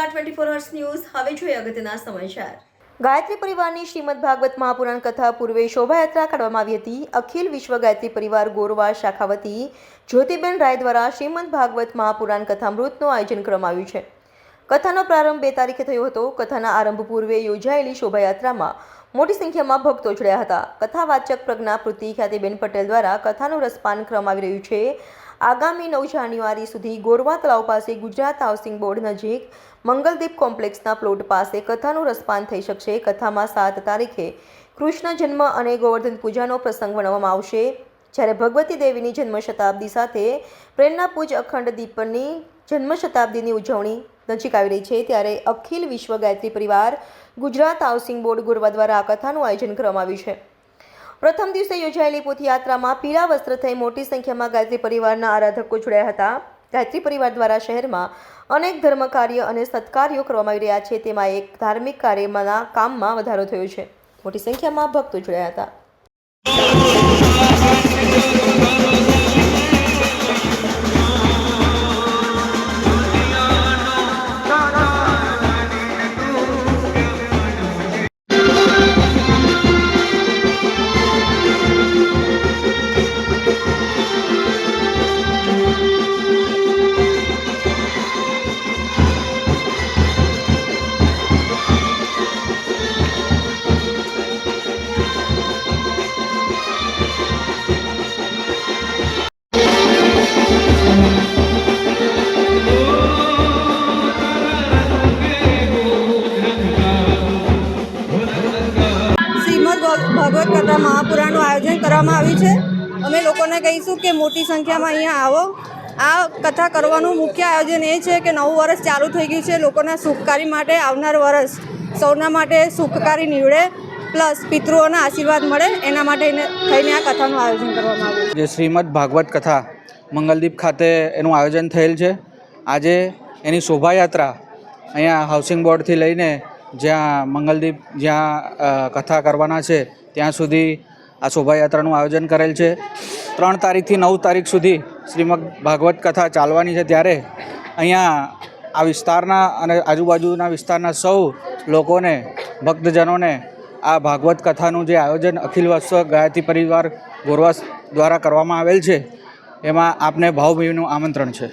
નમસ્કાર 24 hours news હવે જોઈએ અગત્યના સમાચાર। ગાયત્રી પરિવારની શ્રીમદ ભાગવત મહાપુરાણ કથા પૂર્વે શોભાયાત્રા કાઢવામાં આવી હતી। અખિલ વિશ્વ ગાયત્રી પરિવાર ગોરવા શાખાવતી જ્યોતિબેન રાય દ્વારા શ્રીમદ ભાગવત મહાપુરાણ કથામૃતનું આયોજન કરવામાં આવ્યું છે। કથાનો પ્રારંભ 2 તારીખે થયો હતો। કથાના આરંભ પૂર્વે યોજાયેલી શોભાયાત્રામાં મોટી સંખ્યામાં ભક્તો જોડાયા હતા। કથાવાચક પ્રજ્ઞાપૃતિ ખ્યાતિબેન પટેલ દ્વારા કથાનું રસપાન કરવામાં આવી રહ્યું છે। આગામી 9 જાન્યુઆરી સુધી ગોરવા તળાવ પાસે ગુજરાત હાઉસિંગ બોર્ડ નજીક મંગલદીપ કોમ્પ્લેક્સના પ્લોટ પાસે કથાનું રસપાન થઈ શકશે। કથામાં 7 તારીખે કૃષ્ણ જન્મ અને ગોવર્ધન પૂજાનો પ્રસંગ વર્ણવવામાં આવશે, જ્યારે ભગવતી દેવીની જન્મ શતાબ્દી સાથે પ્રેરણાપૂજ અખંડ દીપની જન્મ શતાબ્દીની ઉજવણી નજીક આવી રહી છે, ત્યારે અખિલ વિશ્વ ગાયત્રી પરિવાર ગુજરાત હાઉસિંગ બોર્ડ ગોરવા દ્વારા આ કથાનું આયોજન કરવામાં આવ્યું છે। પ્રથમ દિવસે યોજાયેલી પોથયાત્રામાં પીળા વસ્ત્ર થઈ મોટી સંખ્યામાં ગાયત્રી પરિવારના આરાધકો જોડાયા હતા। ગાયત્રી પરિવાર દ્વારા શહેરમાં અનેક ધર્મ કાર્ય અને સત્કાર્યો કરવામાં આવી રહ્યા છે, તેમાં એક ધાર્મિક કાર્યના કામમાં વધારો થયો છે। મોટી સંખ્યામાં ભક્તો જોડાયા હતા। ભાગવત કથા મહાપુરાણનું આયોજન કરવામાં આવ્યું છે। અમે લોકોને કહીશું કે મોટી સંખ્યામાં અહીંયા આવો। આ કથા કરવાનું મુખ્ય આયોજન એ છે કે નવું વર્ષ ચાલુ થઈ ગયું છે, લોકોના સુખકારી માટે આવનાર વર્ષ સૌના માટે સુખકારી નીવડે, પ્લસ પિતૃઓના આશીર્વાદ મળે, એના માટે થઈને આ કથાનું આયોજન કરવામાં આવ્યું છે। જે શ્રીમદ ભાગવત કથા મંગલદીપ ખાતે એનું આયોજન થયેલ છે। આજે એની શોભાયાત્રા અહીંયા હાઉસિંગ બોર્ડથી લઈને જ્યાં મંગલદીપ જ્યાં કથા કરવાના છે ત્યાં સુધી આ શોભાયાત્રાનું આયોજન કરેલ છે। 3 તારીખથી 9 તારીખ સુધી શ્રીમદ ભાગવત કથા ચાલવાની છે, ત્યારે અહીંયા આ વિસ્તારના અને આજુબાજુના વિસ્તારના સૌ લોકોને, ભક્તજનોને આ ભાગવત કથાનું જે આયોજન અખિલ વિશ્વ ગાયત્રી પરિવાર ગોરવા દ્વારા કરવામાં આવેલ છે, એમાં આપને ભાવભીનું આમંત્રણ છે।